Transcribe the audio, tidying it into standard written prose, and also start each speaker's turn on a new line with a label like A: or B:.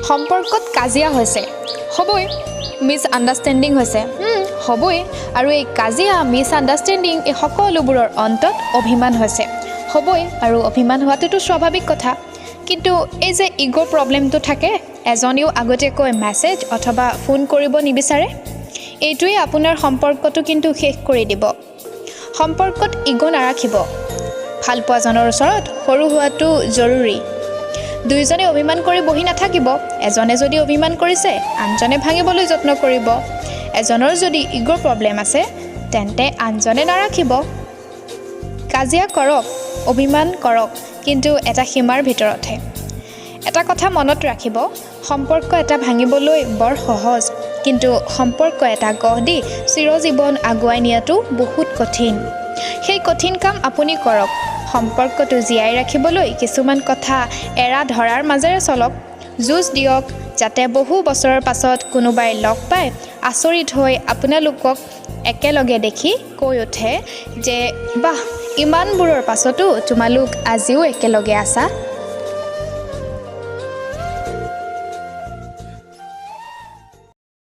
A: সম্পৰ্কত কাজিয়া হৈছে হ'বই, মিছ আণ্ডাৰষ্টেণ্ডিং হৈছে হ'বই, আৰু এই কাজিয়া মিছ আণ্ডাৰষ্টেণ্ডিং এই সকলোবোৰৰ অন্তত অভিমান হৈছে হ'বই, আৰু অভিমান হোৱাটোতো স্বাভাৱিক কথা। কিন্তু এই যে ইগ'ৰ প্ৰব্লেমটো থাকে, এজনেও আগতীয়াকৈ মেছেজ অথবা ফোন কৰিব নিবিচাৰে, এইটোৱে আপোনাৰ সম্পৰ্কটো কিন্তু শেষ কৰি দিব। সম্পৰ্কত ইগ' নাৰাখিব। ভালপোৱাজনৰ ওচৰত সৰু হোৱাটো জৰুৰী। দুয়োজনে অভিমান কৰি বহি নাথাকিব। এজনে যদি অভিমান কৰিছে, আনজনে ভাঙিবলৈ যত্ন কৰিব। এজনৰ যদি ইগ'ৰ প্ৰব্লেম আছে, তেন্তে আনজনে নাৰাখিব। কাজিয়া কৰক, অভিমান কৰক, কিন্তু এটা সীমাৰ ভিতৰতহে। এটা কথা মনত ৰাখিব, সম্পৰ্ক এটা ভাঙিবলৈ বৰ সহজ, কিন্তু সম্পৰ্ক এটা গঢ় দি চিৰজীৱন আগুৱাই নিয়াটো বহুত কঠিন। সেই কঠিন কাম আপুনি কৰক। সম্পৰ্কটো জীয়াই ৰাখিবলৈ কিছুমান কথা এৰা ধৰাৰ মাজেৰে চলক। যুঁজ দিয়ক, যাতে বহু বছৰৰ পাছত কোনোবাই লগ পায় আচৰিত হৈ আপোনালোকক একেলগে দেখি কৈ উঠে যে বাহ, ইমানবোৰৰ পাছতো তোমালোক আজিও একেলগে আছা।